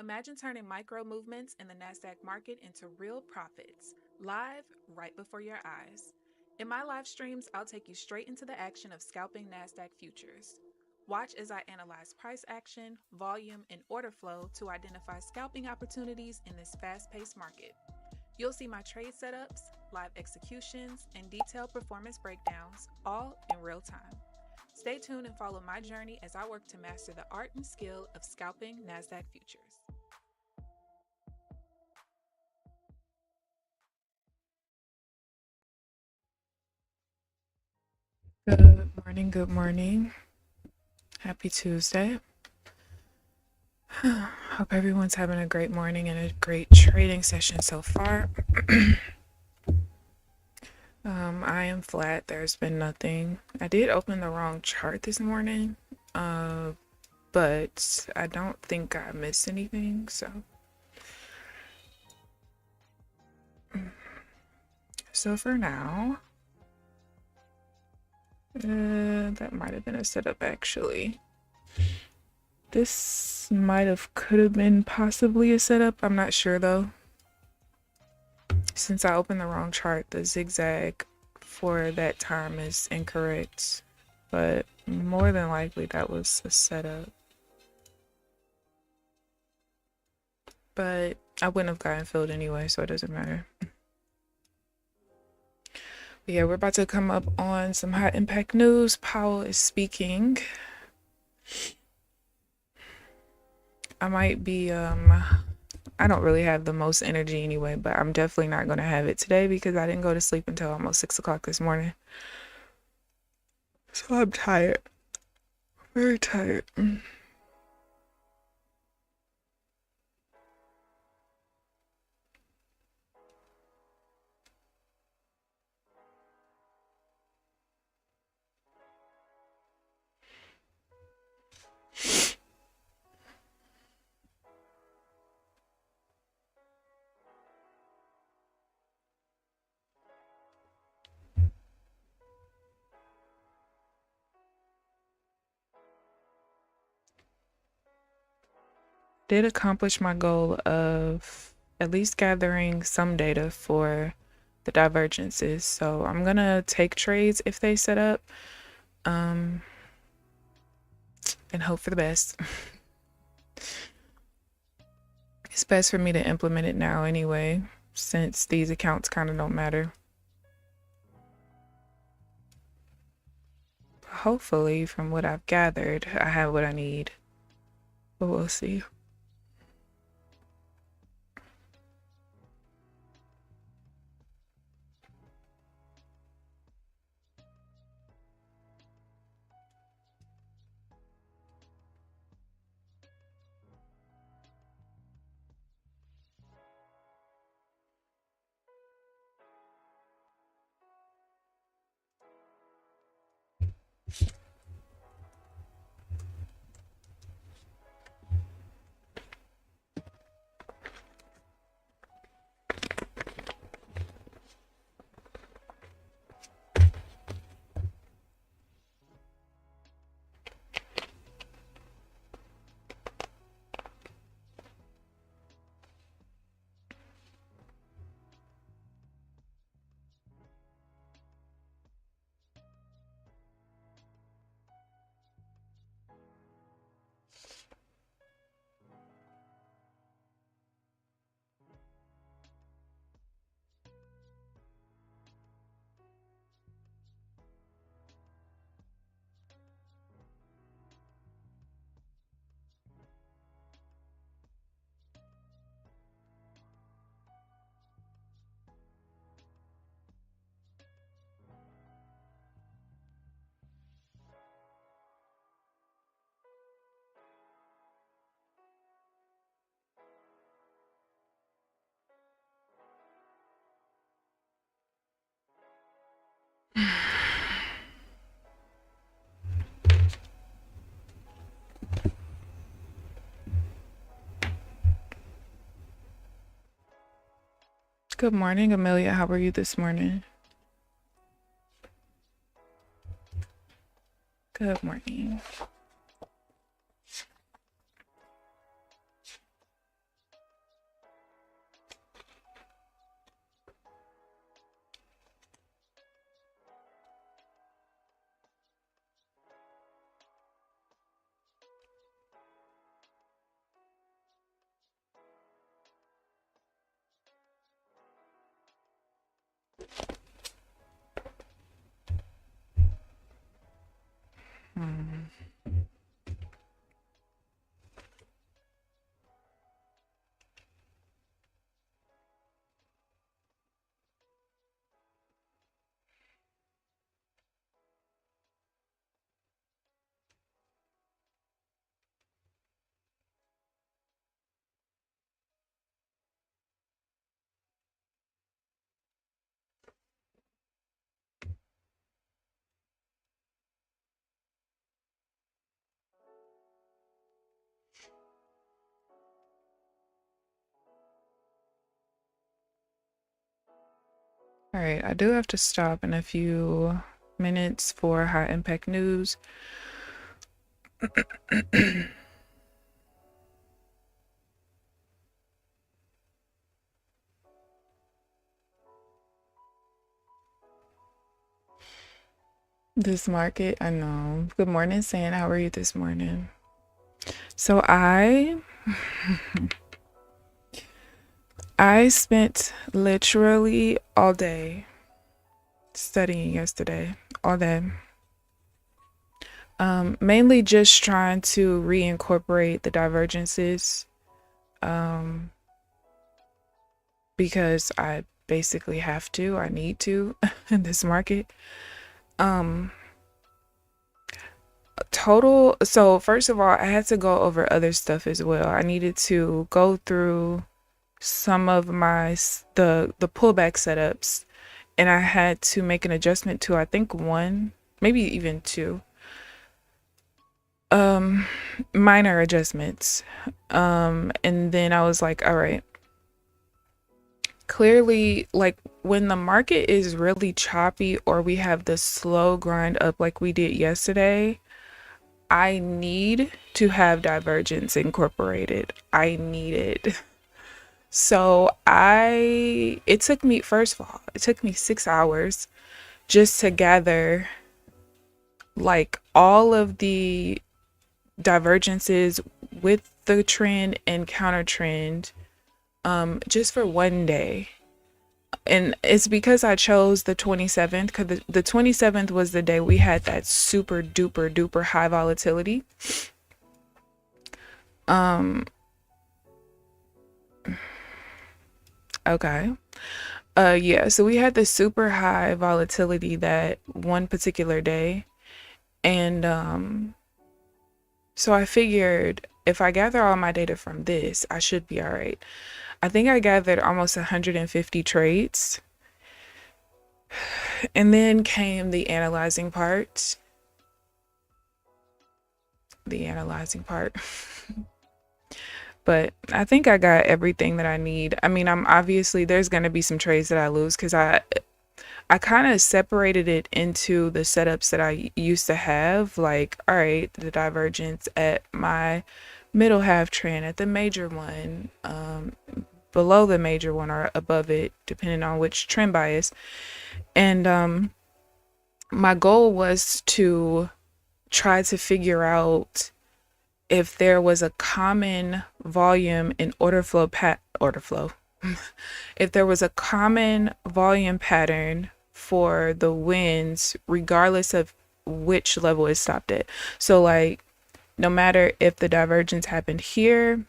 Imagine turning micro movements in the NASDAQ market into real profits, live right before your eyes. In my live streams, I'll take you straight into the action of scalping NASDAQ futures. Watch as I analyze price action, volume, and order flow to identify scalping opportunities in this fast paced market. You'll see my trade setups, live executions, and detailed performance breakdowns, all in real time. Stay tuned and follow my journey as I work to master the art and skill of scalping NASDAQ futures. Good morning, good morning. Happy Tuesday. Hope everyone's having a great morning and a great trading session so far. I am flat. There's been nothing. I did open the wrong chart this morning, but I don't think I missed anything, so for now, that might have been a setup actually. This could have been possibly a setup. I'm not sure though. Since I opened the wrong chart, the zigzag for that time is incorrect, but more than likely that was a setup. But I wouldn't have gotten filled anyway, so it doesn't matter. But yeah, we're about to come up on some high impact news. Powell is speaking. I might be, I don't really have the most energy anyway, but I'm definitely not going to have it today because I didn't go to sleep until almost 6 o'clock this morning. So I'm tired. Very tired. Did accomplish my goal of at least gathering some data for the divergences. So I'm gonna take trades if they set up, and hope for the best. It's best for me to implement it now anyway, since these accounts kind of don't matter. Hopefully, from what I've gathered, I have what I need, but we'll see. Good morning, Amelia. How are you this morning? Good morning. All right, I do have to stop in a few minutes for high impact news. This market, I know. Good morning, Sam. How are you this morning? So I spent literally all day studying yesterday, all day. Mainly just trying to reincorporate the divergences, because I basically have to, I need to in this market. So first of all, I had to go over other stuff as well. I needed to go through some of the pullback setups, and I had to make an adjustment to, I think, one, maybe even two minor adjustments. And then I was like, all right, clearly, like when the market is really choppy or we have the slow grind up like we did yesterday, I need to have divergence incorporated. I need it. So it took me, first of all, it took me 6 hours just to gather like all of the divergences with the trend and counter trend, just for one day. And it's because I chose the 27th, because the 27th was the day we had that super duper duper high volatility. Okay. Yeah, so we had the super high volatility that one particular day. And so I figured if I gather all my data from this, I should be all right. I think I gathered almost 150 trades. And then came the analyzing part. The analyzing part. But I think I got everything that I need. I mean, I'm obviously, there's going to be some trades that I lose because I kind of separated it into the setups that I used to have. Like, all right, the divergence at my middle half trend, at the major one, below the major one or above it, depending on which trend bias. And my goal was to try to figure out if there was a common volume in order flow. If there was a common volume pattern for the wins, regardless of which level it stopped at. So like, no matter if the divergence happened here,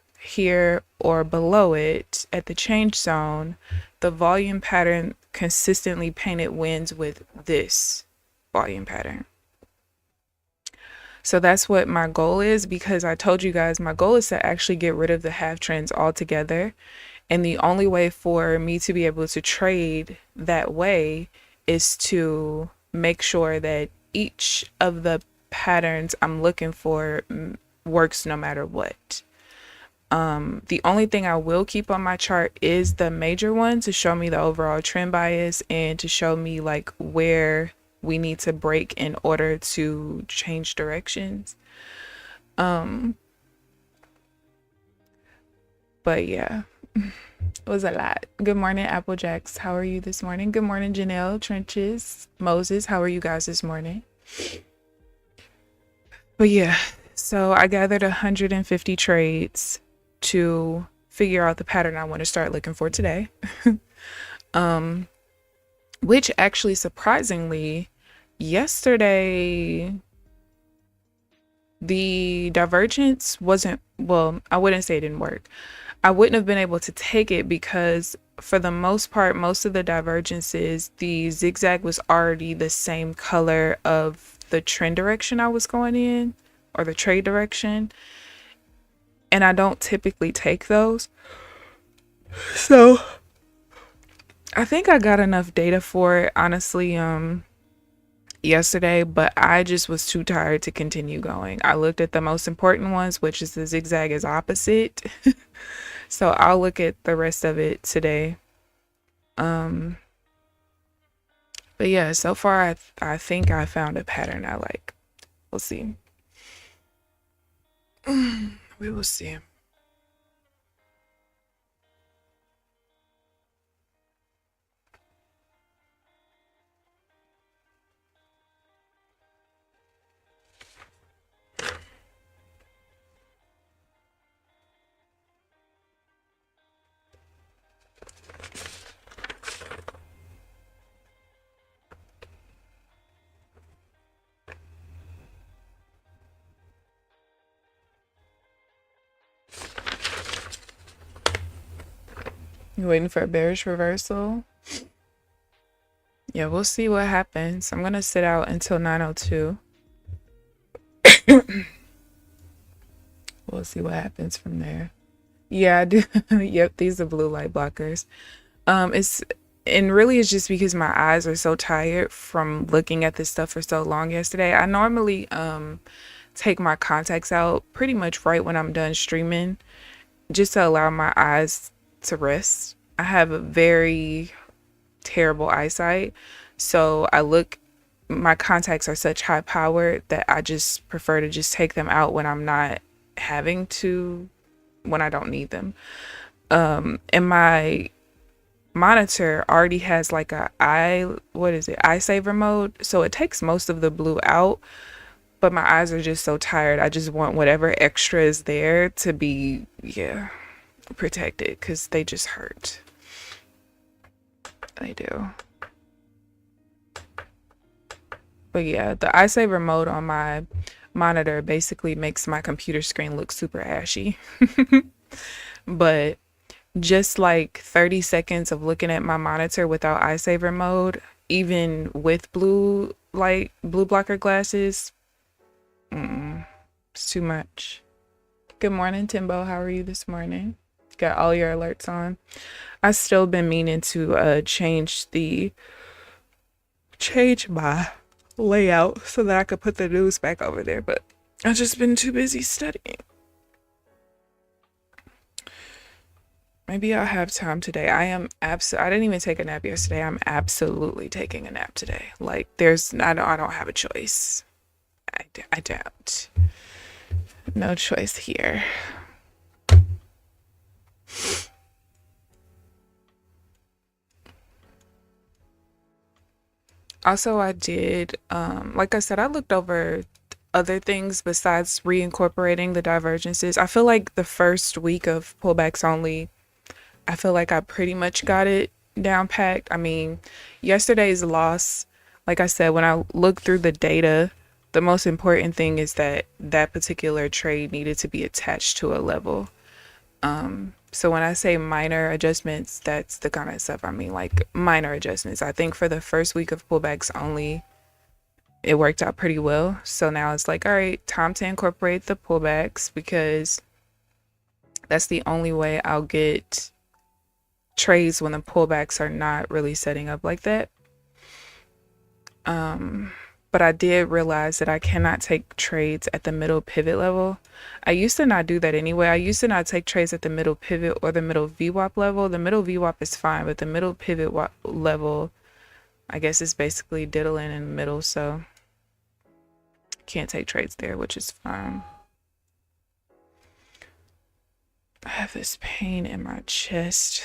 or below it at the change zone, the volume pattern consistently painted wins with this volume pattern. So that's what my goal is, because I told you guys my goal is to actually get rid of the half trends altogether. And the only way for me to be able to trade that way is to make sure that each of the patterns I'm looking for works no matter what. The only thing I will keep on my chart is the major one to show me the overall trend bias and to show me like where we need to break in order to change directions. But yeah, it was a lot. Good morning, Applejacks. How are you this morning? Good morning, Janelle, Trenches, Moses. How are you guys this morning? But yeah, so I gathered 150 trades to figure out the pattern I want to start looking for today. Which actually, surprisingly, yesterday the divergence wasn't, well, I wouldn't say it didn't work. I wouldn't have been able to take it because for the most part, most of the divergences, the zigzag was already the same color of the trend direction I was going in, or the trade direction. And I don't typically take those. So I think I got enough data for it, honestly, yesterday, but I just was too tired to continue going. I looked at the most important ones, which is the zigzag is opposite. So I'll look at the rest of it today. But yeah, so far I think I found a pattern I like. We'll see. We will see. You waiting for a bearish reversal? Yeah, we'll see what happens. I'm gonna sit out until 9:02. We'll see what happens from there. Yeah, I do. Yep, these are blue light blockers. It's and really it's just because my eyes are so tired from looking at this stuff for so long yesterday. I normally take my contacts out pretty much right when I'm done streaming, just to allow my eyes to rest. I have a very terrible eyesight, so my contacts are such high power that I just prefer to just take them out when I'm not having to, when I don't need them. And my monitor already has like eye saver mode, so it takes most of the blue out, but my eyes are just so tired. I just want whatever extra is there to be, yeah, protected, because they just hurt. They do. But yeah, the eye saver mode on my monitor basically makes my computer screen look super ashy. But just like 30 seconds of looking at my monitor without eye saver mode, even with blue blocker glasses, it's too much. Good morning, Timbo. How are you this morning? Got all your alerts on. I still been meaning to change my layout so that I could put the news back over there, but I've just been too busy studying. Maybe I'll have time today. I didn't even take a nap yesterday. I'm absolutely taking a nap today. Like I don't have a choice. I don't. No choice here. Also, I did, like I said, I looked over other things besides reincorporating the divergences. I feel like the first week of pullbacks only, I feel like I pretty much got it down packed. I mean, yesterday's loss, like I said, when I looked through the data, the most important thing is that that particular trade needed to be attached to a level. So when I say minor adjustments, that's the kind of stuff I mean, like minor adjustments. I think for the first week of pullbacks only, it worked out pretty well. So now it's like, all right, time to incorporate the pullbacks, because that's the only way I'll get trades when the pullbacks are not really setting up like that. But I did realize that I cannot take trades at the middle pivot level. I used to not do that anyway. I used to not take trades at the middle pivot or the middle VWAP level. The middle VWAP is fine, but the middle pivot level, I guess, is basically diddling in the middle, so can't take trades there, which is fine. I have this pain in my chest.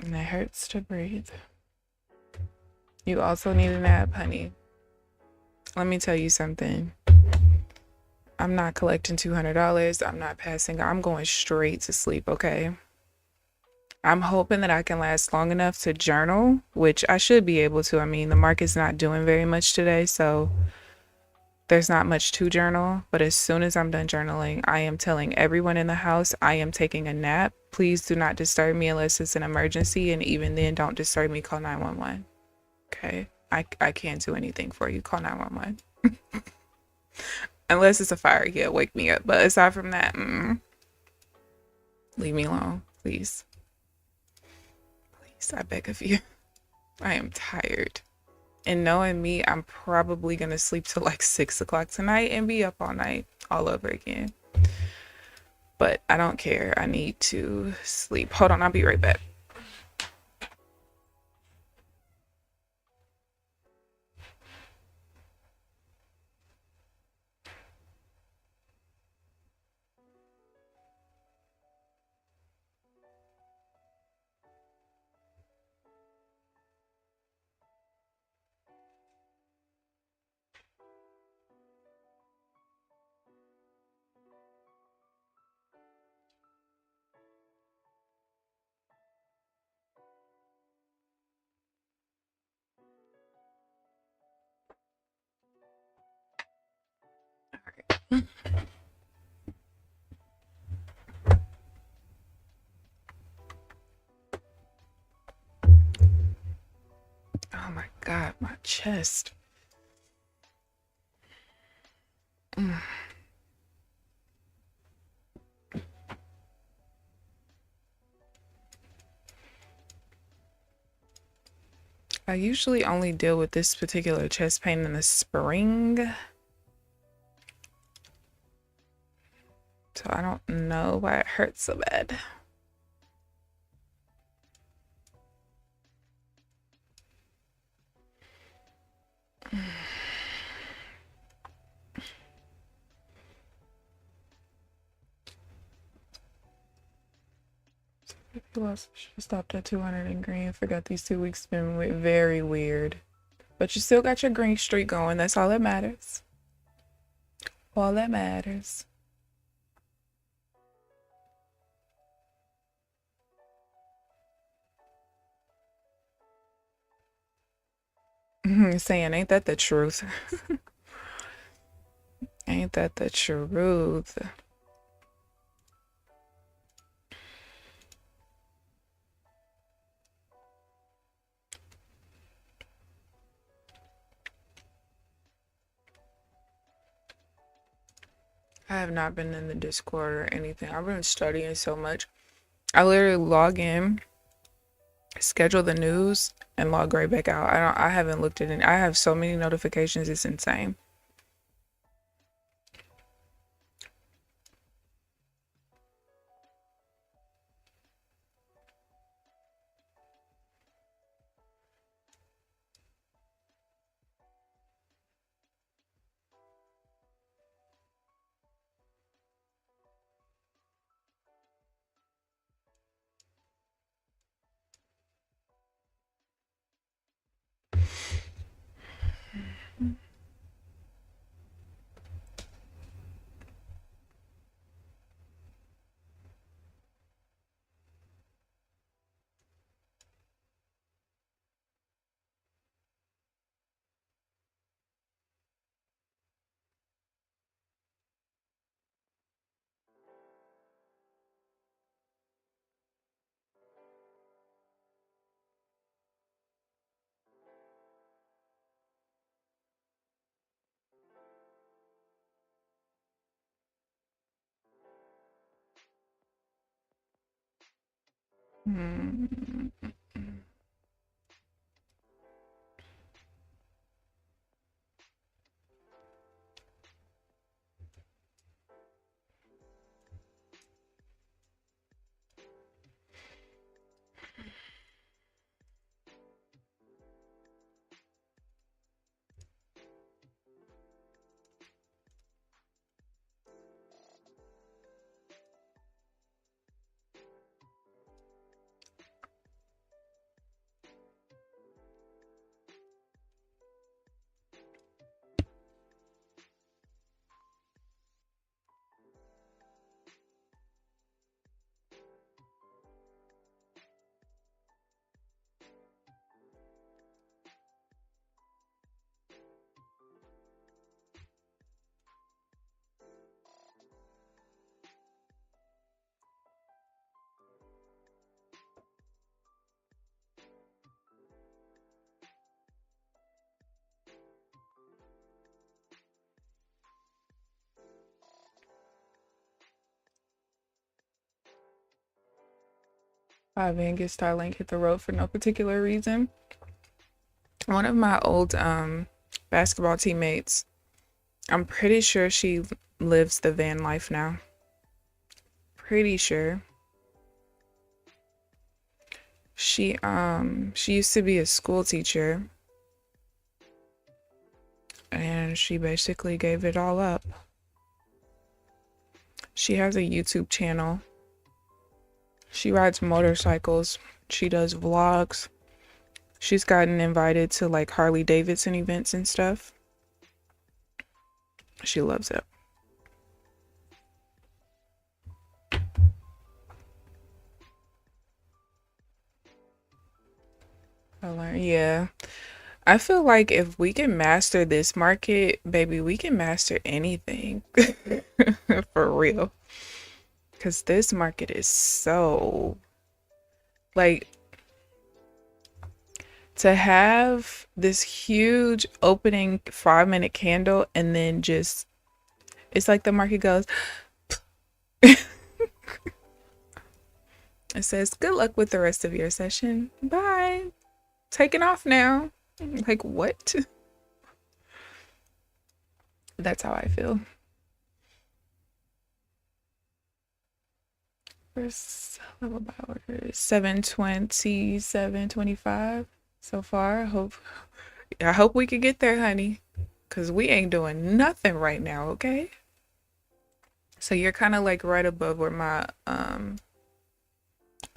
And it hurts to breathe. You also need a nap, honey. Let me tell you something. I'm not collecting $200. I'm not passing. I'm going straight to sleep, okay? I'm hoping that I can last long enough to journal, which I should be able to. I mean, the market's not doing very much today, so there's not much to journal. But as soon as I'm done journaling, I am telling everyone in the house I am taking a nap. Please do not disturb me unless it's an emergency, and even then, don't disturb me. Call 911. Okay? I can't do anything for you. Call 911. Unless it's a fire, yeah, wake me up. But aside from that, leave me alone, please. Please, I beg of you. I am tired. And knowing me, I'm probably gonna sleep till like 6 o'clock tonight and be up all night all over again. But I don't care. I need to sleep. Hold on, I'll be right back. Oh my God, my chest. I usually only deal with this particular chest pain in the spring. So I don't know why it hurts so bad. Should stopped at 200 in green. Forgot these 2 weeks been very weird. But you still got your green streak going. That's all that matters. All that matters. Saying, ain't that the truth? Ain't that the truth? I have not been in the Discord or anything. I've been studying so much. I literally log in, schedule the news, and log right back out. I haven't looked at it. I have so many notifications, it's insane. Mm. 5 a.m. get Starlink hit the road for no particular reason. One of my old basketball teammates, I'm pretty sure she lives the van life now. Pretty sure. She used to be a school teacher, and she basically gave it all up. She has a YouTube channel. She rides motorcycles. She does vlogs. She's gotten invited to like Harley Davidson events and stuff. She loves it. Yeah. I feel like if we can master this market, baby, we can master anything. For real. Because this market is so, like, to have this huge opening 5-minute candle and then just, it's like the market goes, it says, good luck with the rest of your session. Bye. Taking off now. Like, what? That's how I feel. First level buy order 720, 725 so far. I hope we could get there, honey, because we ain't doing nothing right now, okay? So you're kind of like right above where my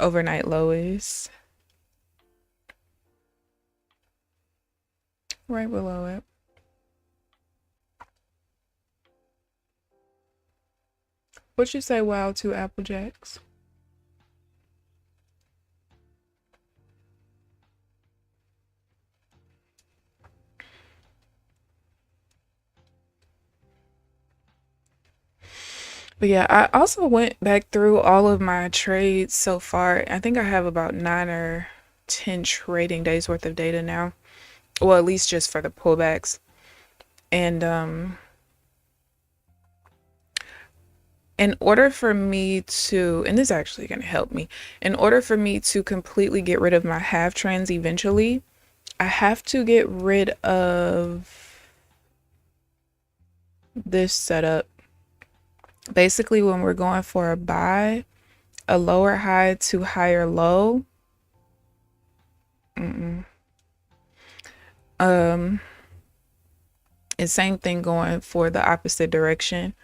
overnight low is. Right below it. What you say, wow, to Apple Jacks? But yeah, I also went back through all of my trades so far. I think I have about 9 or 10 trading days worth of data now. Well, at least just for the pullbacks. And in order for me to, and this is actually going to help me, in order for me to completely get rid of my half trends eventually, I have to get rid of this setup. Basically, when we're going for a buy, a lower high to higher low. And same thing going for the opposite direction.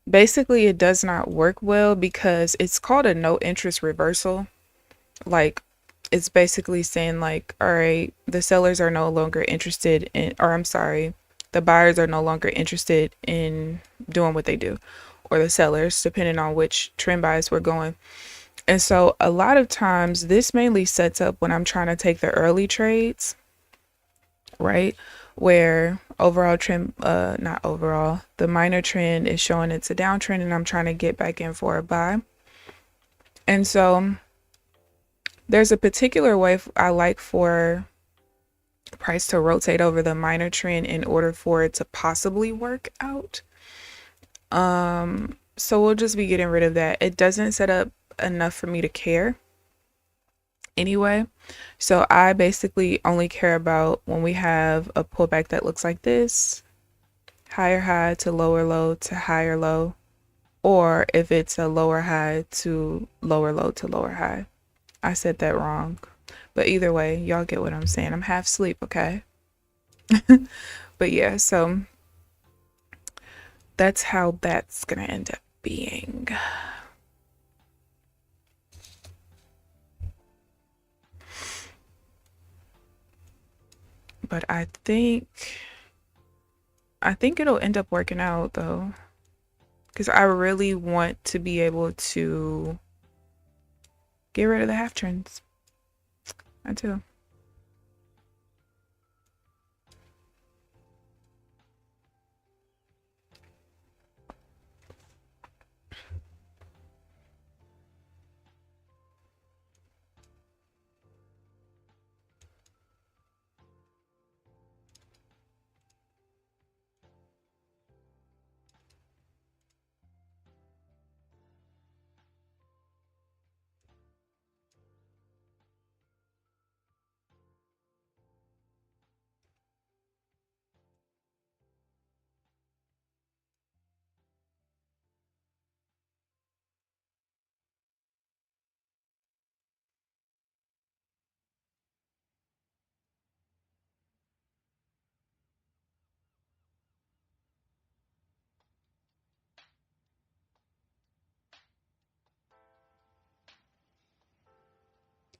Basically, it does not work well because it's called a no interest reversal. Like, it's basically saying like, all right, the sellers are no longer interested in, or I'm sorry, the buyers are no longer interested in doing what they do, or the sellers, depending on which trend bias we're going. And so a lot of times this mainly sets up when I'm trying to take the early trades, right? Where overall trend, not overall, the minor trend is showing it's a downtrend and I'm trying to get back in for a buy. And so there's a particular way I like for price to rotate over the minor trend in order for it to possibly work out. So we'll just be getting rid of that. It doesn't set up enough for me to care anyway. So I basically only care about when we have a pullback that looks like this, higher high to lower low to higher low, or if it's a lower high to lower low to lower high. I said that wrong, but either way, y'all get what I'm saying. I'm half asleep, okay? But yeah, so that's how that's gonna end up being. But I think it'll end up working out though, because I really want to be able to get rid of the half trends. I do.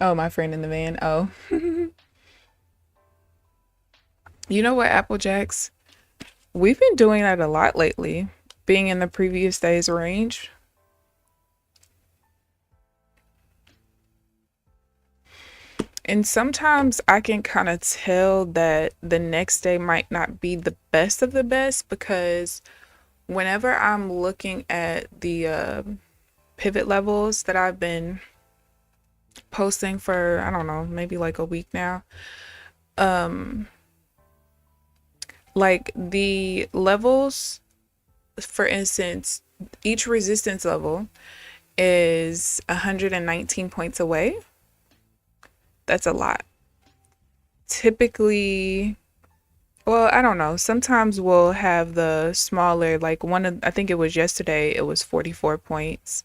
Oh, my friend in the van. Oh. You know what, Applejacks? We've been doing that a lot lately, being in the previous day's range. And sometimes I can kind of tell that the next day might not be the best of the best because whenever I'm looking at the pivot levels that I've been posting for, I don't know, maybe like a week now, like the levels, for instance, each resistance level is 119 points away. That's a lot. Typically, well, I don't know. Sometimes we'll have the smaller, like I think it was yesterday, it was 44 points.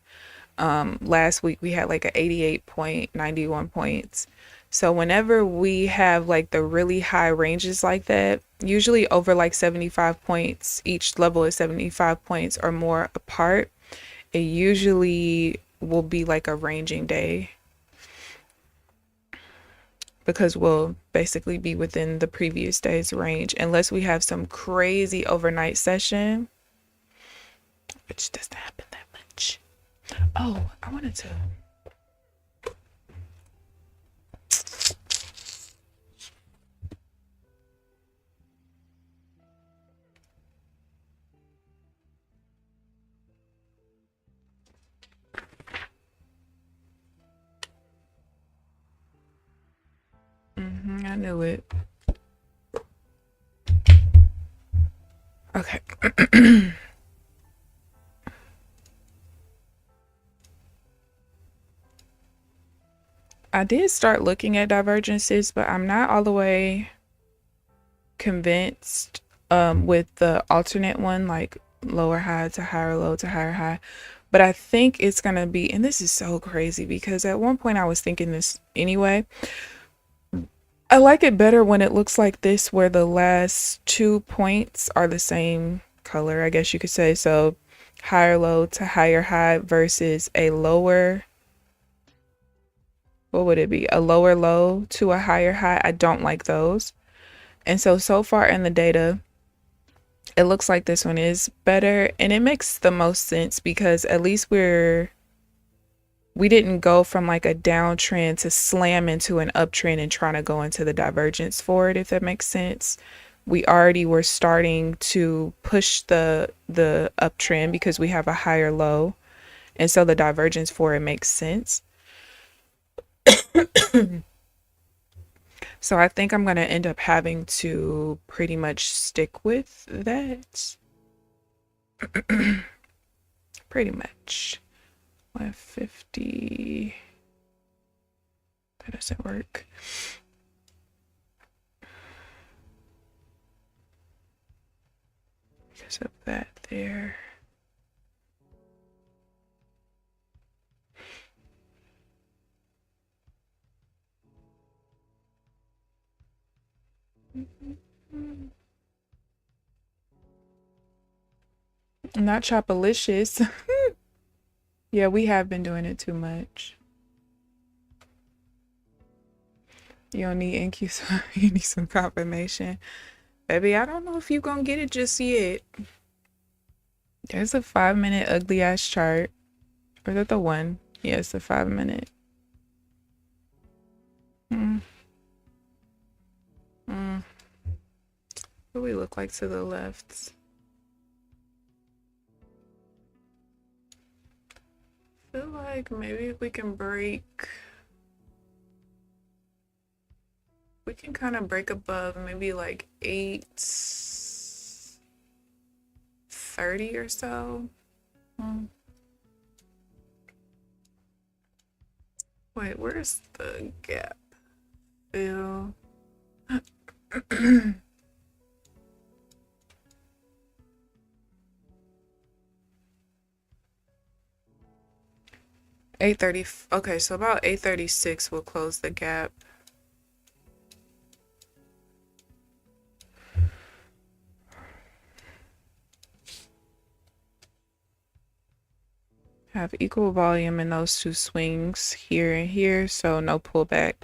Last week we had like a 88.91 points. So whenever we have like the really high ranges like that, usually over like 75 points, each level is 75 points or more apart, it usually will be like a ranging day because we'll basically be within the previous day's range unless we have some crazy overnight session, which doesn't happen that much. Oh, I wanted to. I knew it. Okay. I did start looking at divergences, but I'm not all the way convinced with the alternate one, like lower high to higher low to higher high. But I think it's going to be, and this is so crazy because at one point I was thinking this anyway. I like it better when it looks like this, where the last 2 points are the same color, I guess you could say. So higher low to higher high versus a lower, what would it be? A lower low to a higher high. I don't like those. And so far in the data, it looks like this one is better. And it makes the most sense because at least we didn't go from like a downtrend to slam into an uptrend and trying to go into the divergence for it, if that makes sense. We already were starting to push the uptrend because we have a higher low. And so the divergence for it makes sense. So I think I'm going to end up having to pretty much stick with that. Pretty much. 150. That doesn't work. Because of that there. Not chopalicious. Yeah, we have been doing it too much. You don't need NQ, you need some confirmation. Baby, I don't know if you're gonna get it just yet. There's a 5-minute ugly ass chart. Or is that the one? Yeah, it's a 5-minute. What do we look like to the left? I feel like maybe if we can break, we can kind of break above maybe like 830 or so. Wait, where's the gap? Fill. 830. Okay, so about 836 will close the gap. have equal volume in those two swings here and here, so no pullback.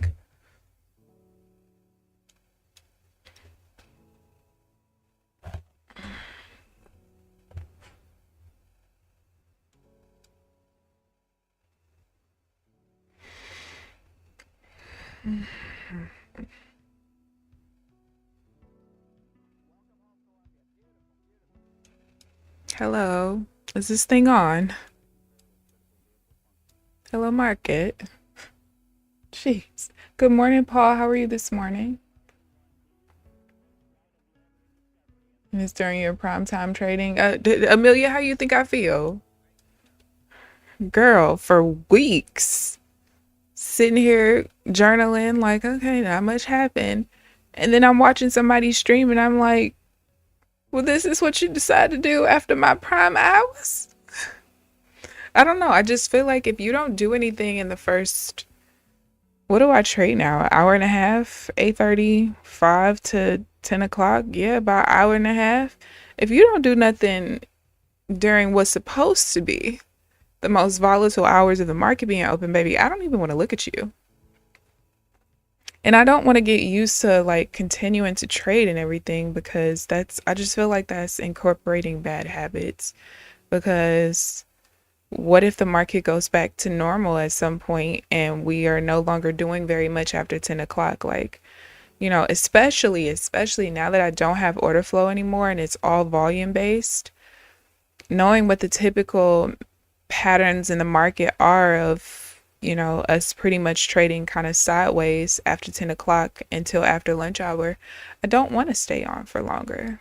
Hello, is this thing on? Hello, market. Jeez. Good morning, Paul. How are you this morning? And it's during your prime time trading. Amelia, how you think I feel? Girl, for weeks, sitting here journaling, like, okay, not much happened. And then I'm watching somebody stream and I'm like, well, this is what you decide to do after my prime hours? I don't know. I just feel like if you don't do anything in the first, what do I trade now? An hour and a half, 8:35 to 10 o'clock. Yeah, about an hour and a half. If you don't do nothing during what's supposed to be the most volatile hours of the market being open, baby, I don't even want to look at you. And I don't want to get used to like continuing to trade and everything because I just feel like that's incorporating bad habits. Because what if the market goes back to normal at some point and we are no longer doing very much after 10 o'clock? Like, you know, especially now that I don't have order flow anymore and it's all volume based, knowing what the typical patterns in the market are of, you know, us pretty much trading kind of sideways after 10 o'clock until after lunch hour, I don't want to stay on for longer.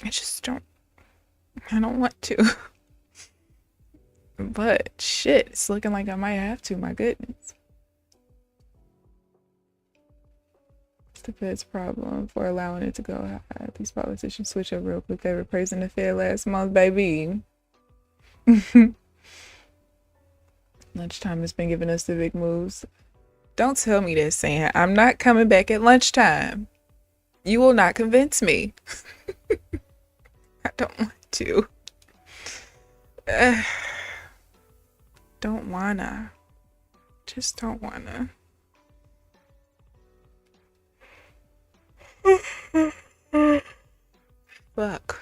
I don't want to. But shit, it's looking like I might have to, my goodness. What's the Fed's problem for allowing it to go high? These politicians switch up real quick. They were praising the Fed last month, baby. Lunchtime has been giving us the big moves. Don't tell me this, saying I'm not coming back at lunchtime. You will not convince me. I don't want to. Don't wanna. Just don't wanna. Fuck.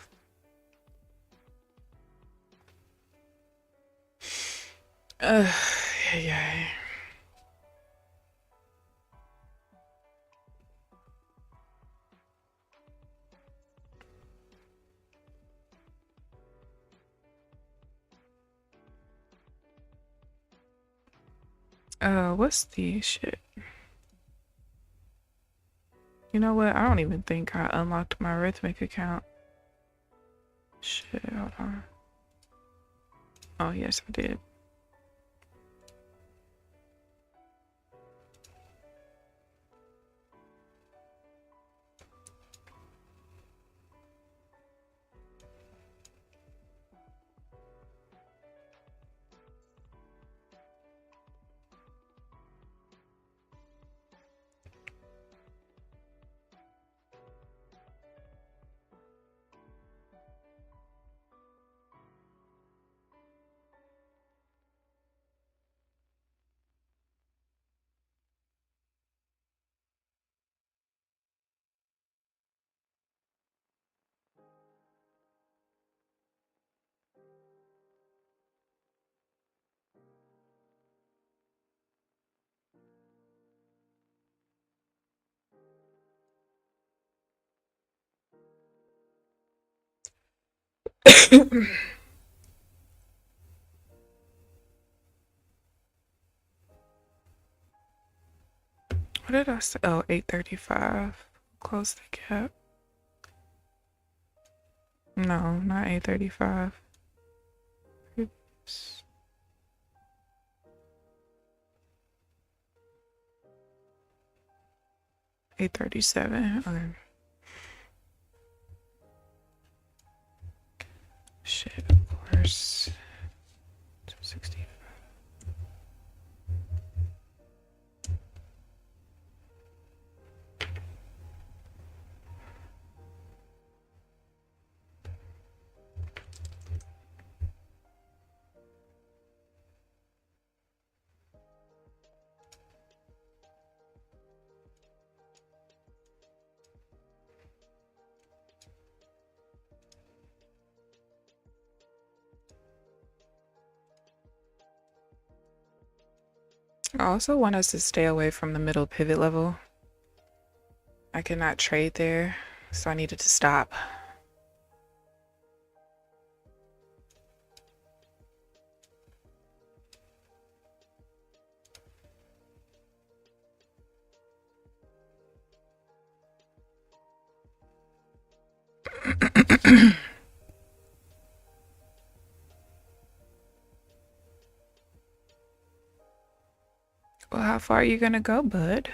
Yeah. What's the shit? You know what? I don't even think I unlocked my Rhythmic account. Shit, hold on. Oh, yes, I did. What did I say? Oh, 8:35. Close the gap. No, not 8:35. Oops. 8:37. Okay. Shit, of course. 260. I also want us to stay away from the middle pivot level. I cannot trade there, so I needed to stop. Well, how far are you gonna go, bud?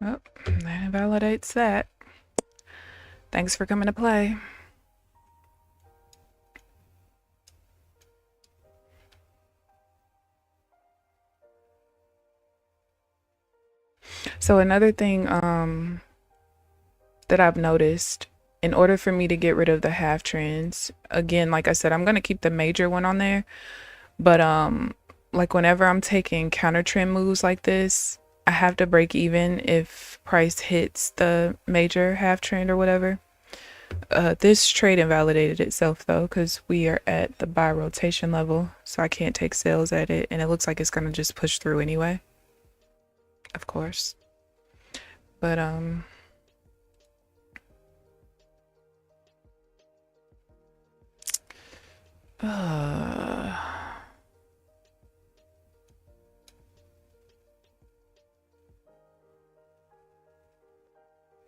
Oh, that invalidates that. Thanks for coming to play. So another thing that I've noticed, in order for me to get rid of the half trends, again, like I said, I'm going to keep the major one on there, but like whenever I'm taking counter trend moves like this, I have to break even if price hits the major half trend or whatever. This trade invalidated itself though, because we are at the buy rotation level, so I can't take sales at it, and it looks like it's going to just push through anyway, of course. But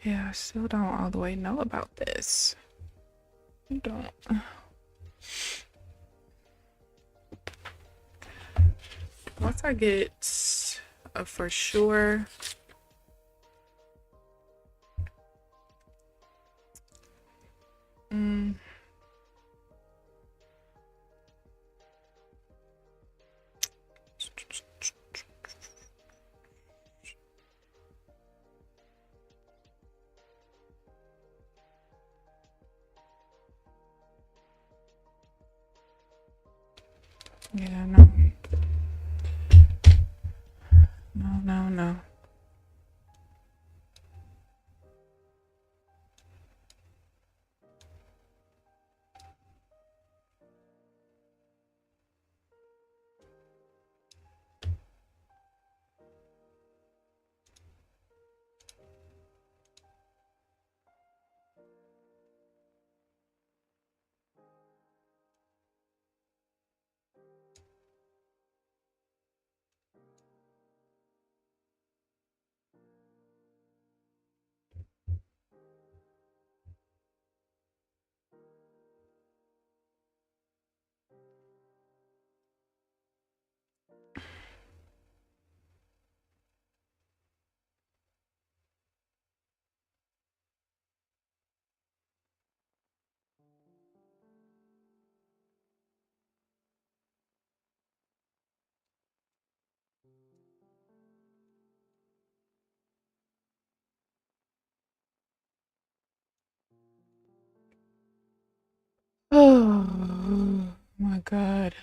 yeah, I still don't all the way know about this. I don't. Once I get a for sure yeah, no. No. Oh my God.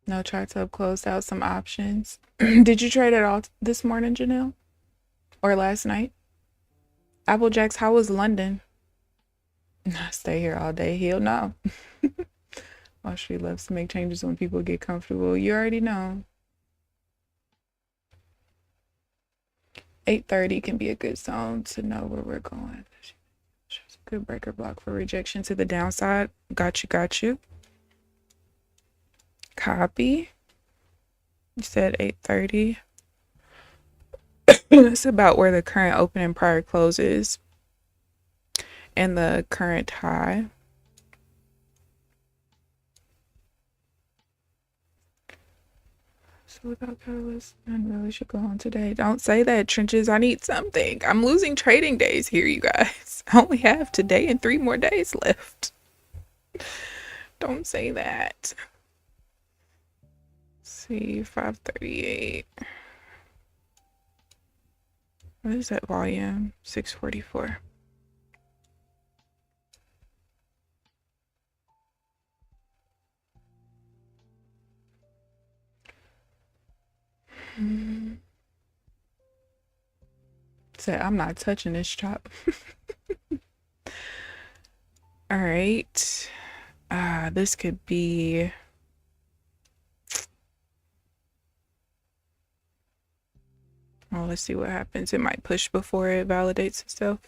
No charts up, closed out some options. Did you trade at all this morning, Janelle? Or last night? Applejacks, how was London? Stay here all day. He'll know. Wall Street loves to make changes when people get comfortable. You already know. 8:30 can be a good zone to know where we're going. Good breaker block for rejection to the downside. Got you. Copy. You said 8:30. That's about where the current open and prior close is, and the current high. So without catalyst, I really should go on today. Don't say that, Trenches. I need something. I'm losing trading days here, you guys. I only have today and 3 more days left. Don't say that. Let's see, 538. What is that volume? 644. Say, I'm not touching this chop. All right. This could be... Oh, let's see what happens. It might push before it validates itself.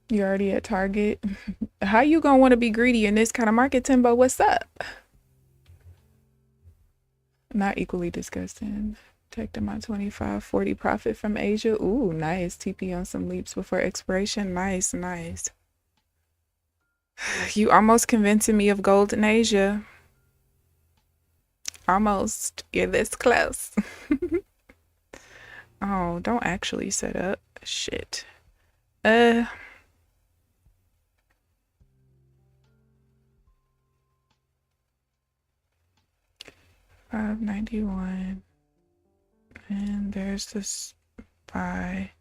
You're already at target. How you gonna want to be greedy in this kind of market, Timbo? What's up? Not equally disgusting. Take them on 25.40 profit from Asia. Ooh, nice. TP on some leaps before expiration. Nice, nice. You almost convincing me of gold in Asia. Almost. You're this close. Oh, don't actually set up. Shit. 591. And there's this buy.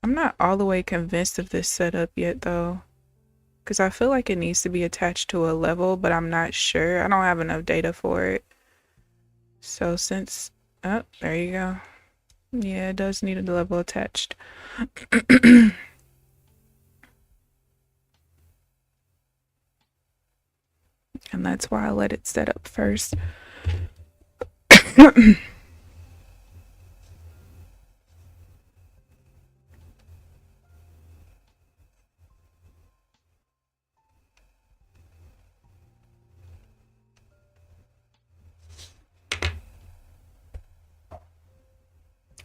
I'm not all the way convinced of this setup yet though, because I feel like it needs to be attached to a level, but I'm not sure. I don't have enough data for it. So since, oh, there you go. Yeah, it does need a level attached. And that's why I let it set up first.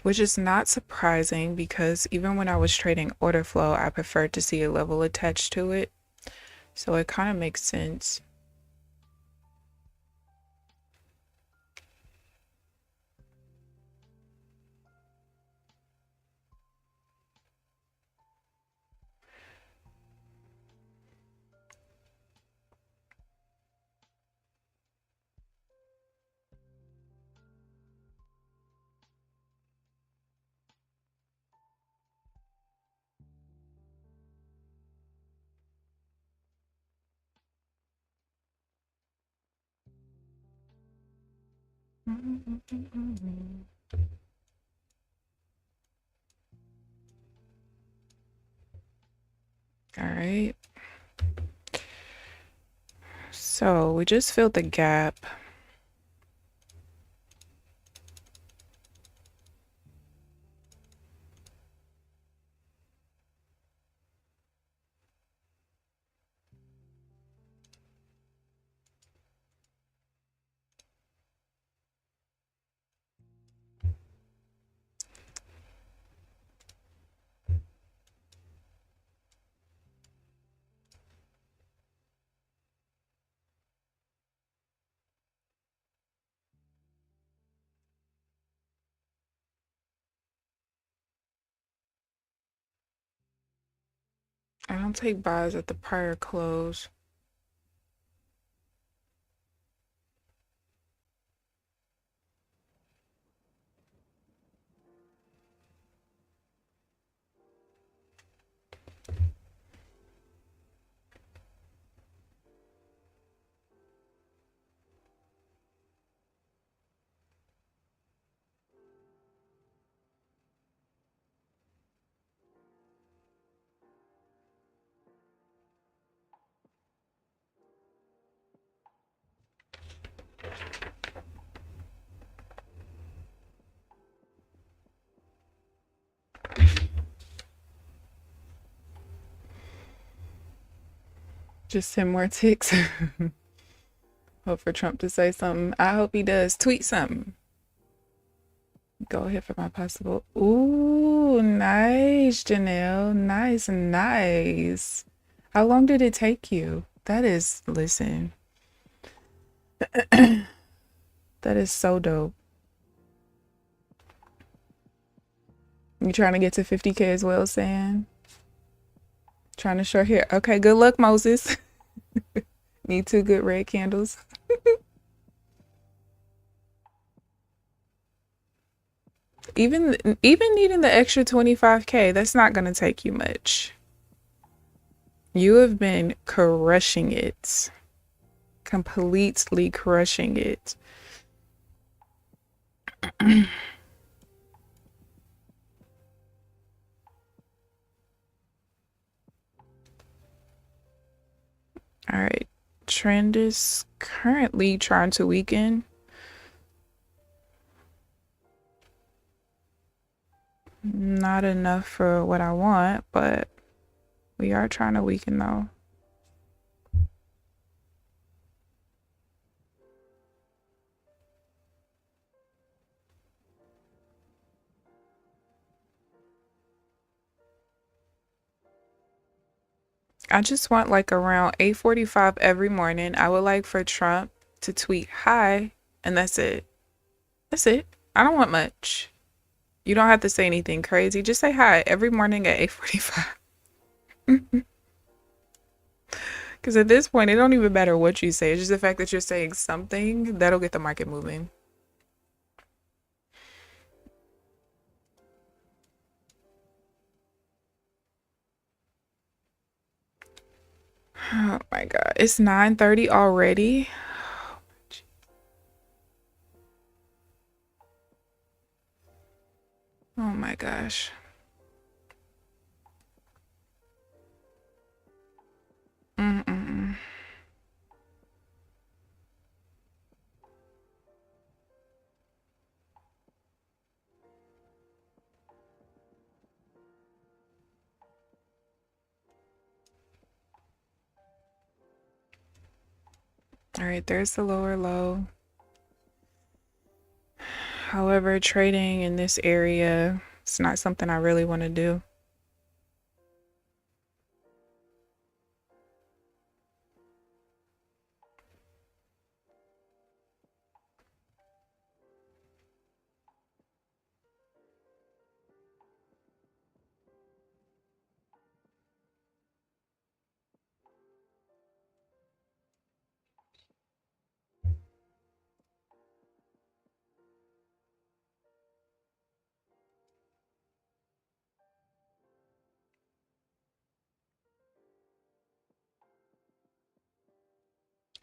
Which is not surprising because even when I was trading order flow, I preferred to see a level attached to it. So it kind of makes sense. All right. So we just filled the gap. I don't take buys at the prior close. Just 10 more ticks. Hope for Trump to say something. I hope he does. Tweet something. Go ahead for my possible. Ooh, nice, Janelle. Nice, nice. How long did it take you? That is, listen. That is so dope. You trying to get to 50K as well, Sam? Trying to short here. Okay, good luck, Moses. Need 2 good red candles. Even needing the extra 25K, that's not going to take you much. You have been crushing it. Completely crushing it. All right. Trend is currently trying to weaken. Not enough for what I want, but we are trying to weaken though. I just want like around 8:45 every morning. I would like for Trump to tweet hi, and that's it. That's it. I don't want much. You don't have to say anything crazy. Just say hi every morning at 8:45. Because at this point, it don't even matter what you say. It's just the fact that you're saying something that'll get the market moving. Oh my God. It's 9:30 already. Oh my gosh. Mm-mm. All right, there's the lower low. However, trading in this area, it's not something I really want to do.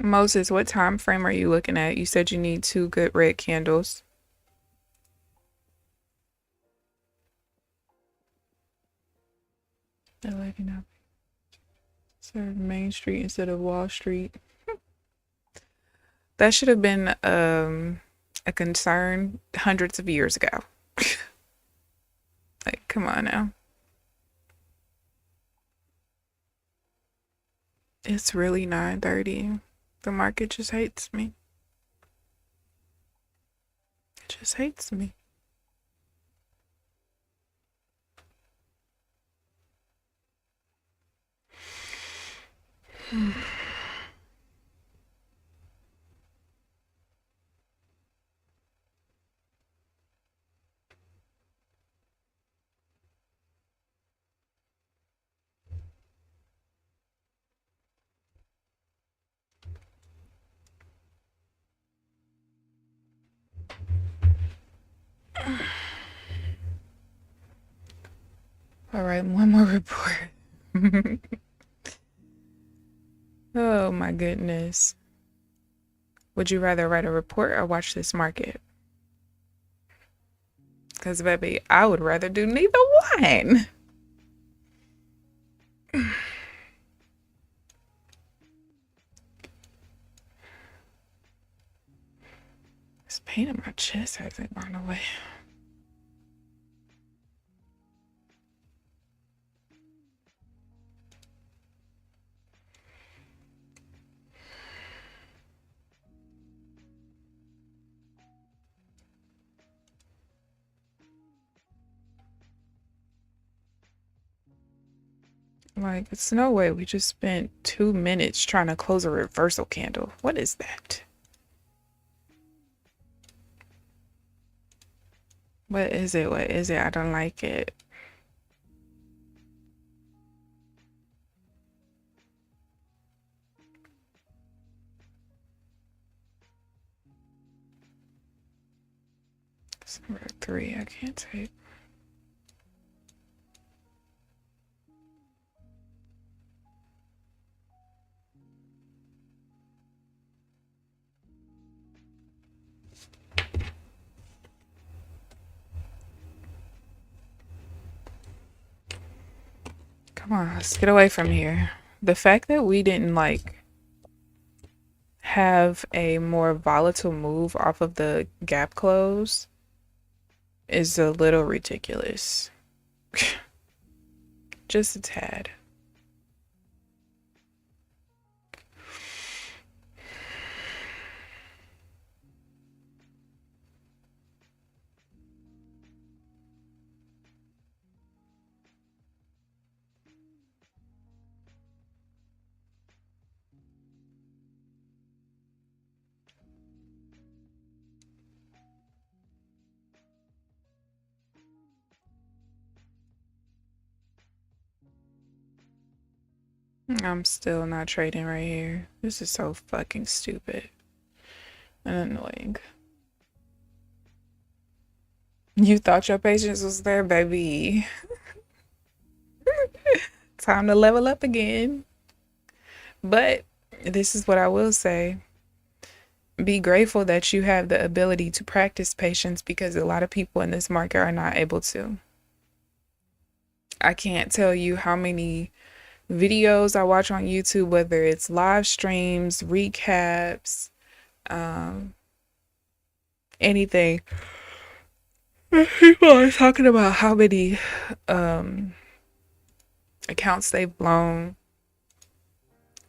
Moses, what time frame are you looking at? You said you need 2 good red candles. 11 up. Serve Main Street instead of Wall Street. That should have been a concern hundreds of years ago. Like, come on now. It's really 9:30. The market just hates me. It just hates me. All right, one more report. Oh my goodness. Would you rather write a report or watch this market? Because, baby, I would rather do neither one. This pain in my chest hasn't gone away. Like, it's no way we just spent 2 minutes trying to close a reversal candle. What is that? What is it? What is it? I don't like it. Number 3, I can't take. Come on, let's get away from here. The fact that we didn't like have a more volatile move off of the gap close is a little ridiculous. Just a tad. I'm still not trading right here. This is so fucking stupid and annoying. You thought your patience was there, baby. Time to level up again. But this is what I will say. Be grateful that you have the ability to practice patience, because a lot of people in this market are not able to. I can't tell you how many videos I watch on YouTube, whether it's live streams, recaps, anything. People are talking about how many accounts they've blown,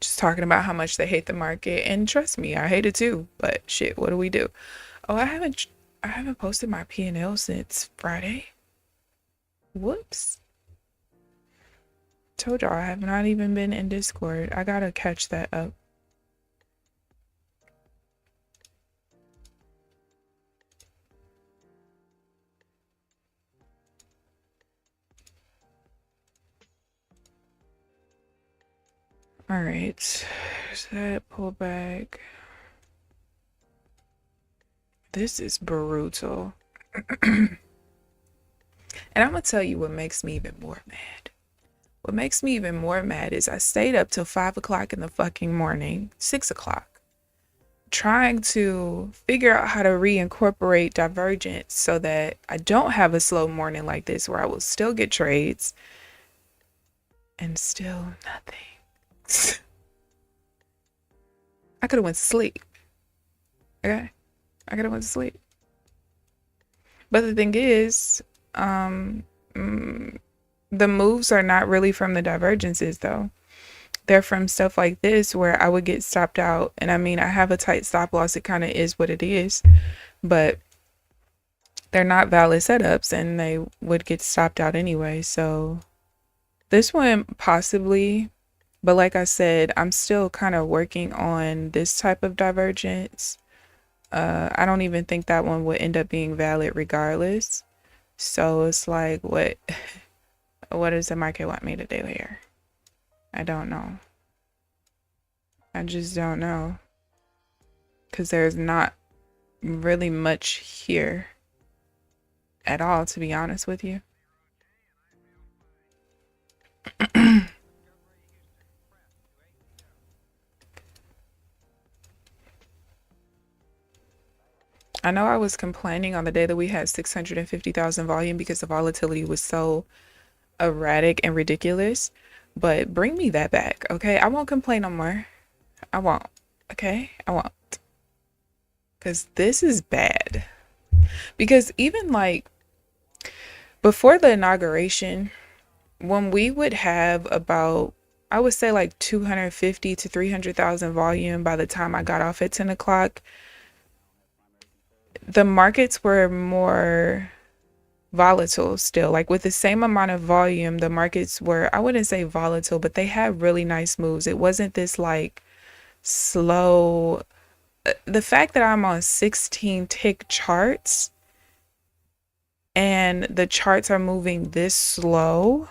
just talking about how much they hate the market. And trust me, I hate it too, but shit, what do we do? Oh, I haven't posted my P&L since Friday. Whoops. Told y'all I have not even been in Discord. I gotta catch that up. All right, there's that pullback. This is brutal. And I'm gonna tell you what makes me even more mad. What makes me even more mad is I stayed up till 5 o'clock in the fucking morning, 6 o'clock, trying to figure out how to reincorporate divergence so that I don't have a slow morning like this where I will still get trades and still nothing. I could have went to sleep. Okay? I could have went to sleep. But the thing is, the moves are not really from the divergences though. They're from stuff like this where I would get stopped out. And I mean, I have a tight stop loss. It kind of is what it is. But they're not valid setups and they would get stopped out anyway. So this one possibly, but like I said, I'm still kind of working on this type of divergence. I don't even think that one would end up being valid regardless. So it's like, what does the market want me to do here? I don't know. I just don't know. Because there's not really much here at all, to be honest with you. I know I was complaining on the day that we had 650,000 volume because the volatility was so erratic and ridiculous, but bring me that back, okay? I won't complain no more. I won't, okay? I won't. Because this is bad. Because even like before the inauguration, when we would have about, I would say like 250 to 300,000 volume by the time I got off at 10 o'clock, the markets were more volatile still. Like with the same amount of volume, the markets were, I wouldn't say volatile, but they had really nice moves. It wasn't this like slow. The fact that I'm on 16 tick charts and the charts are moving this slow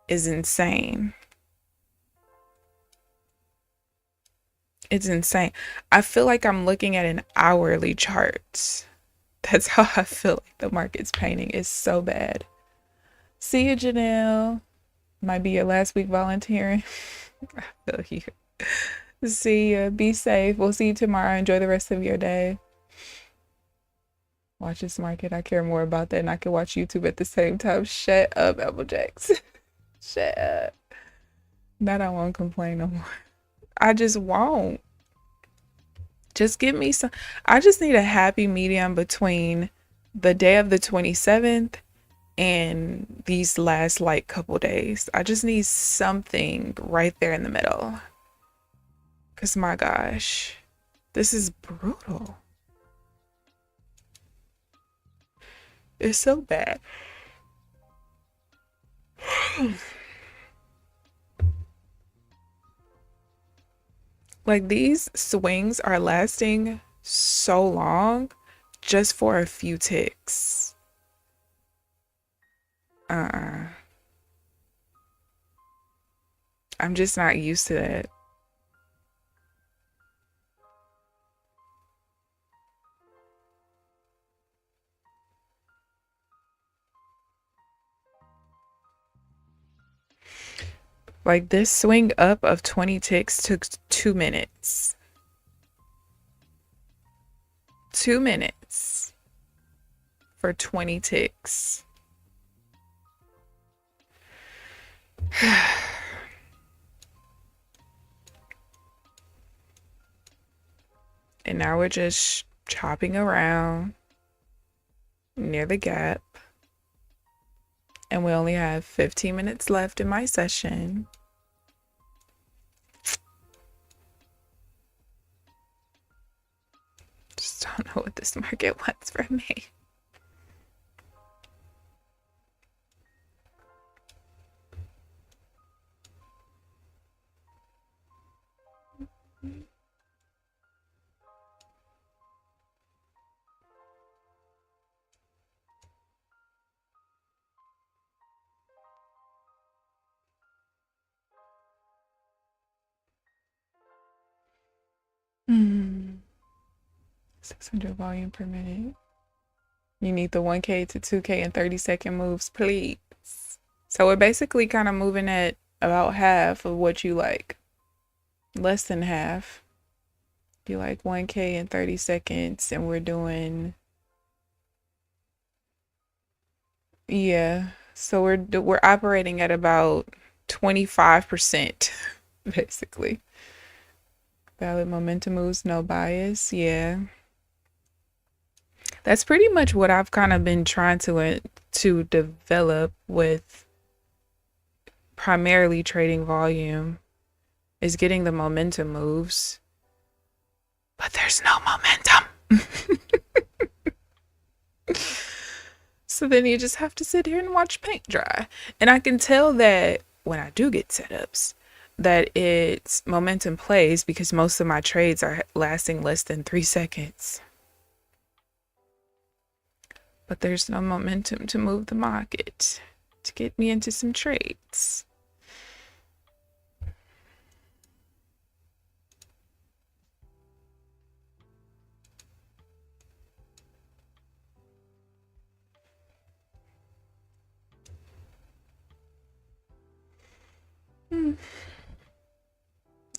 is insane. It's insane. I feel like I'm looking at an hourly chart. That's how I feel like the market's painting. It's so bad. See you, Janelle. Might be your last week volunteering. I feel you. See ya. Be safe. We'll see you tomorrow. Enjoy the rest of your day. Watch this market. I care more about that, and I can watch YouTube at the same time. Shut up, Applejacks. Shut up. That I won't complain no more. I just won't. Just give me some. I just need a happy medium between the day of the 27th and these last like couple days. I just need something right there in the middle. Because my gosh, this is brutal. It's so bad. Like these swings are lasting so long just for a few ticks. I'm just not used to that. Like this swing up of 20 ticks took 2 minutes. 2 minutes for 20 ticks. And now we're just chopping around near the gap. And we only have 15 minutes left in my session. Just don't know what this market wants from me. Hmm. 600 volume per minute. You need the 1K to 2K in 30-second moves, please. So we're basically kind of moving at about half of what you like. Less than half. You like 1K in 30 seconds, and we're doing, yeah. So we're operating at about 25%, basically. Valid momentum moves, no bias. Yeah. That's pretty much what I've kind of been trying to develop with primarily trading volume, is getting the momentum moves. But there's no momentum. So then you just have to sit here and watch paint dry. And I can tell that when I do get setups, that it's momentum plays because most of my trades are lasting less than 3 seconds. But there's no momentum to move the market, to get me into some trades.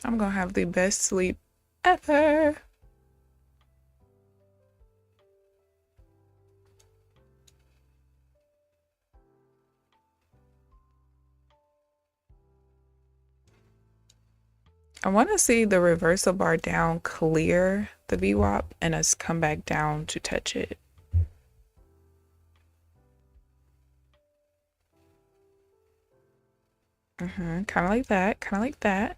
I'm gonna have the best sleep ever. I want to see the reversal bar down clear the VWAP and us come back down to touch it. Kind of like that, kind of like that.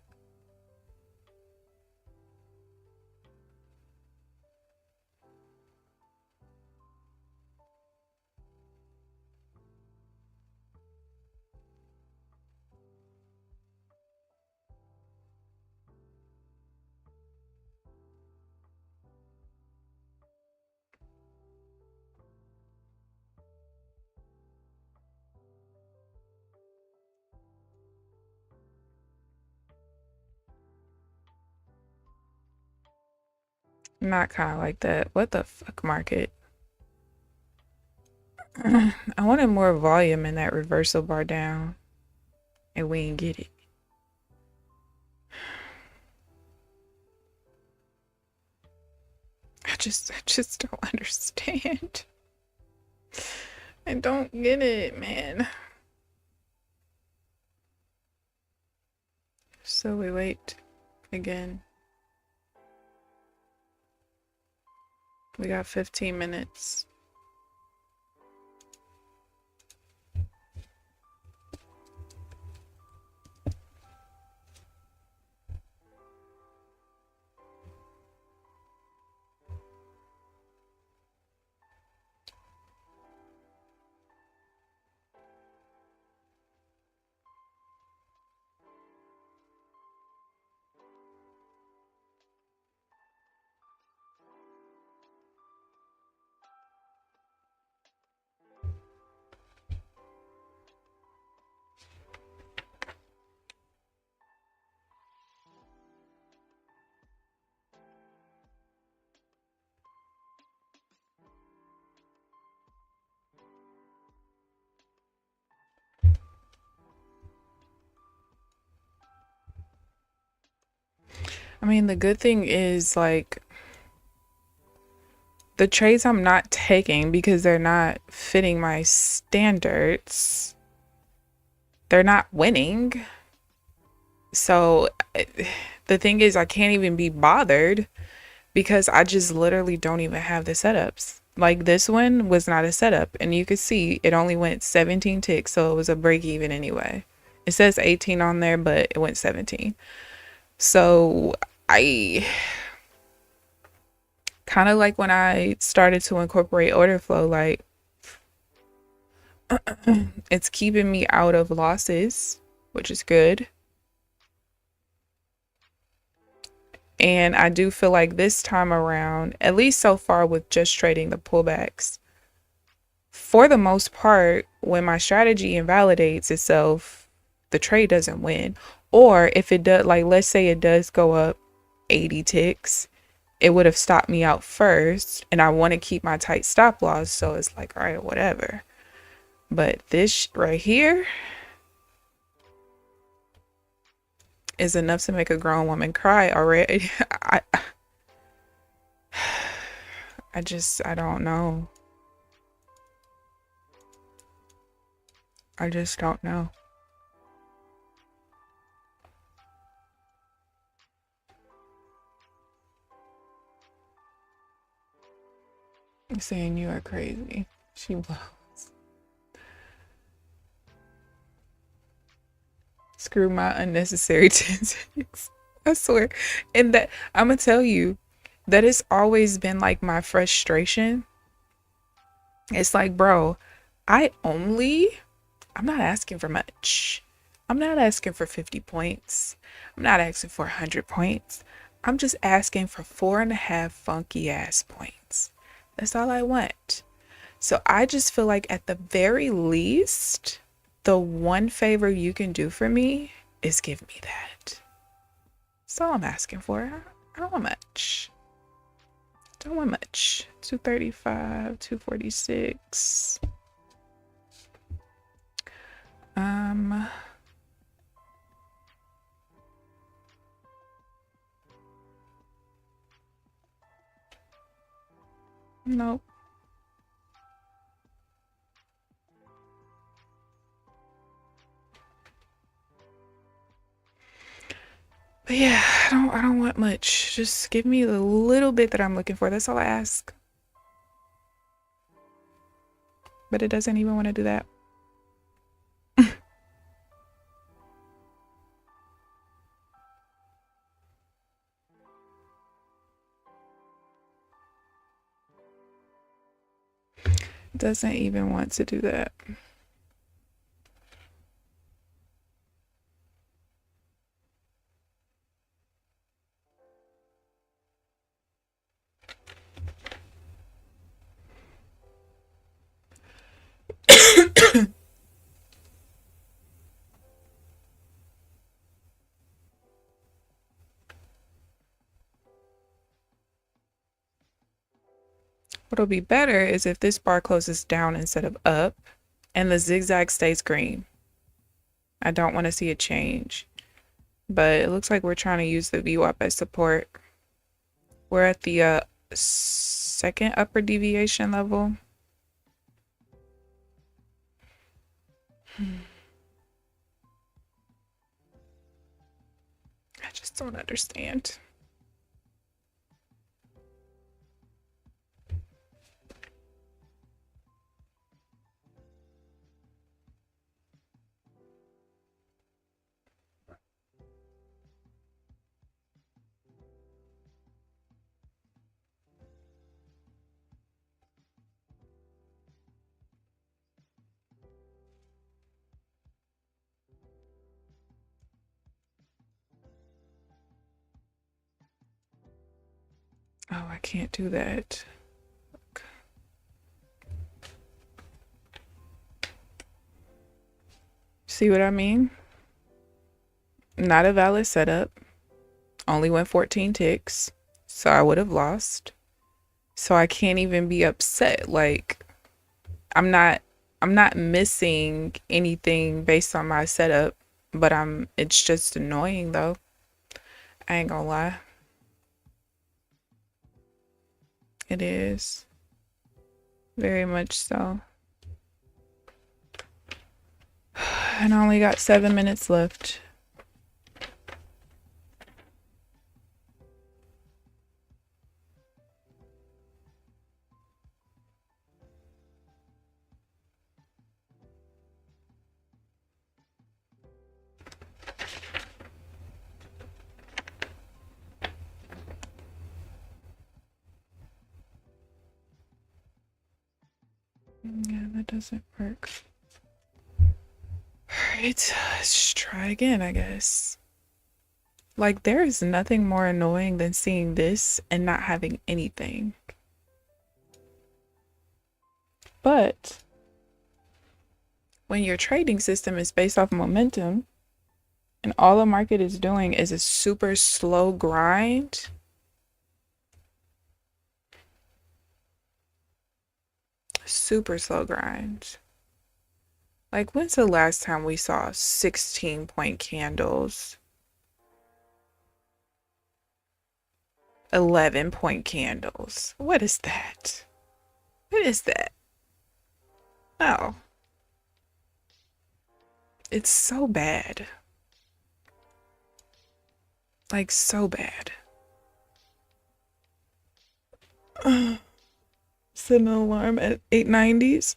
Not kind of like that. What the fuck, market? I wanted more volume in that reversal bar down, and we didn't get it. I just don't understand. I don't get it, man. So we wait again. We got 15 minutes. I mean, the good thing is, like, the trades I'm not taking because they're not fitting my standards, they're not winning. So the thing is, I can't even be bothered because I just literally don't even have the setups. Like, this one was not a setup, and you could see it only went 17 ticks, so it was a break even anyway. It says 18 on there, but it went 17. So I kind of like when I started to incorporate order flow, like it's keeping me out of losses, which is good. And I do feel like this time around, at least so far with just trading the pullbacks, for the most part, when my strategy invalidates itself, the trade doesn't win. Or if it does, like, let's say it does go up 80 ticks, it would have stopped me out first, and I want to keep my tight stop loss, so it's like, all right, whatever. But this right here is enough to make a grown woman cry already. I don't know. I just don't know. I'm saying you are crazy. She was. Screw my unnecessary 10 ticks. I swear. And that, I'm gonna tell you, that has always been like my frustration. It's like, bro, I'm not asking for much. I'm not asking for 50 points. I'm not asking for 100 points. I'm just asking for 4.5 funky ass points. That's all I want. So I just feel like at the very least, the one favor you can do for me is give me that. That's all I'm asking for. I don't want much. Don't want much. 235, 246. Nope. But yeah, I don't want much. Just give me the little bit that I'm looking for. That's all I ask. But it doesn't even want to do that. Doesn't even want to do that. What'll be better is if this bar closes down instead of up and the zigzag stays green. I don't want to see a change, but it looks like we're trying to use the VWAP as support. We're at the second upper deviation level. I just don't understand. Oh, I can't do that. See what I mean? Not a valid setup. Only went 14 ticks, so I would have lost. So I can't even be upset. Like, I'm not missing anything based on my setup, but it's just annoying though. I ain't gonna lie. It is. Very much so. And I only got 7 minutes left. Yeah, that doesn't work. Alright, let's try again, I guess. Like, there is nothing more annoying than seeing this and not having anything. But when your trading system is based off momentum and all the market is doing is a super slow grind, like, when's the last time we saw 16-point candles, 11-point candles? What is that? What is that? Oh, it's so bad. Like, so bad. Set an alarm at 890s.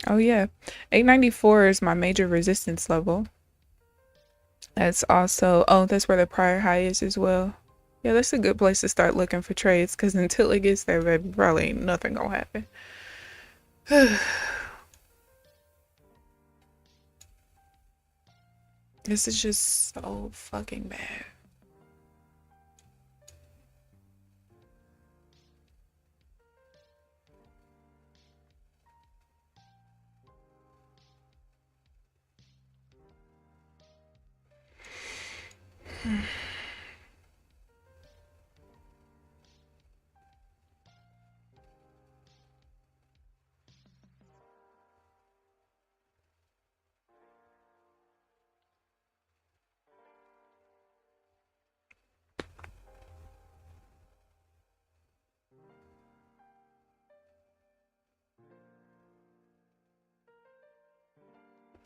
Oh yeah, 894 is my major resistance level. That's also, oh, that's where the prior high is as well. Yeah, that's a good place to start looking for trades, because until it gets there, baby, probably ain't nothing gonna happen. This is just so fucking bad.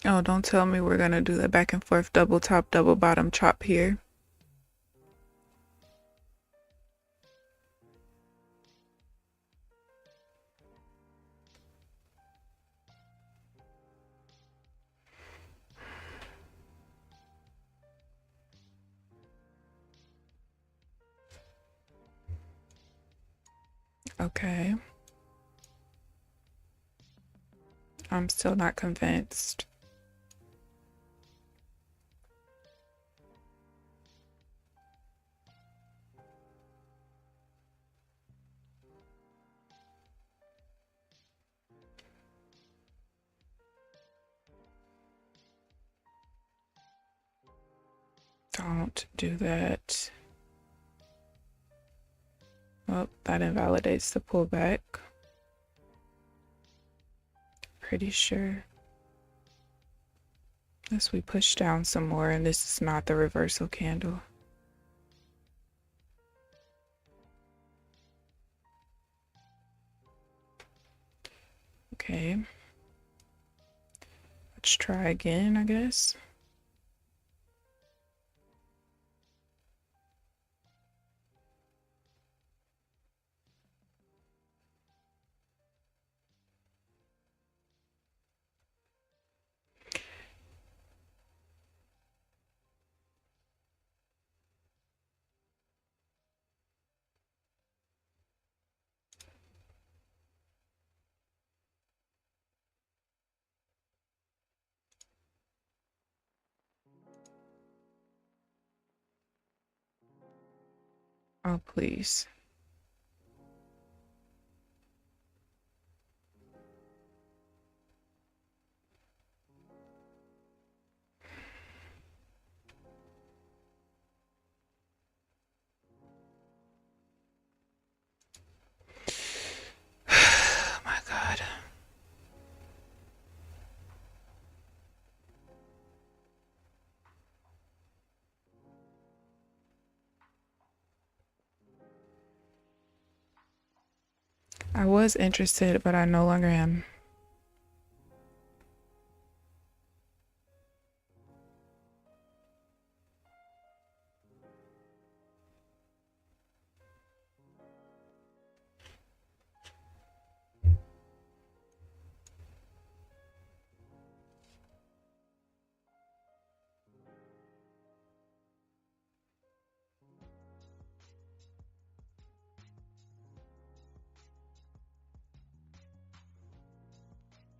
Oh, don't tell me we're gonna do the back and forth double top, double bottom chop here. Okay. I'm still not convinced. Don't do that. Well, that invalidates the pullback. Pretty sure. Unless we push down some more and this is not the reversal candle. Okay. Let's try again, I guess. Oh, please. Oh my God. I was interested, but I no longer am.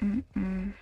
Mm-mm.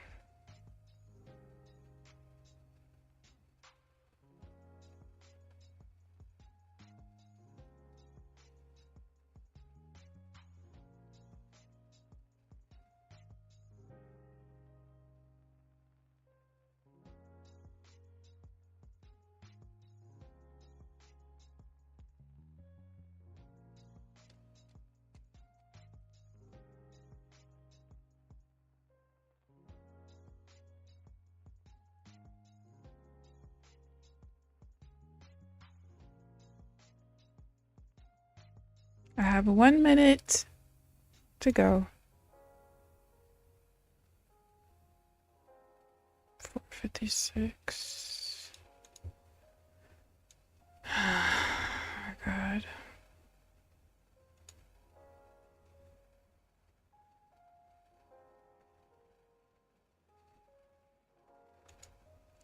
I have 1 minute to go. 4:56. Oh my God.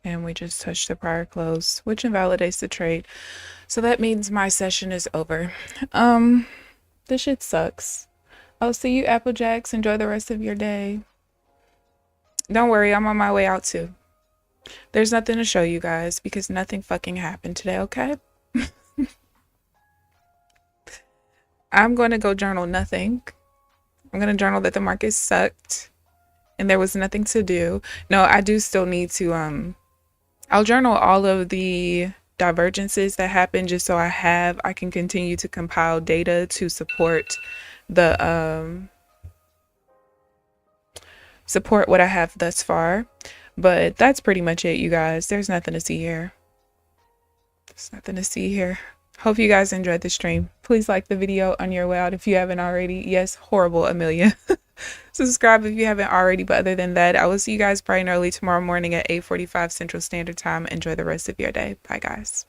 And we just touched the prior close, which invalidates the trade. So that means my session is over. This shit sucks. I'll see you, Applejacks. Enjoy the rest of your day. Don't worry, I'm on my way out too. There's nothing to show you guys because nothing fucking happened today, okay? I'm going to go journal nothing. I'm going to journal that the market sucked and there was nothing to do. No, I do still need to, I'll journal all of the divergences that happened just so I can continue to compile data to support the, support what I have thus far. But that's pretty much it, you guys. There's nothing to see here. There's nothing to see here. Hope you guys enjoyed the stream. Please like the video on your way out if you haven't already. Yes, horrible, Amelia. Subscribe if you haven't already. But other than that, I will see you guys bright and early tomorrow morning at 8:45 Central Standard Time. Enjoy the rest of your day. Bye, guys.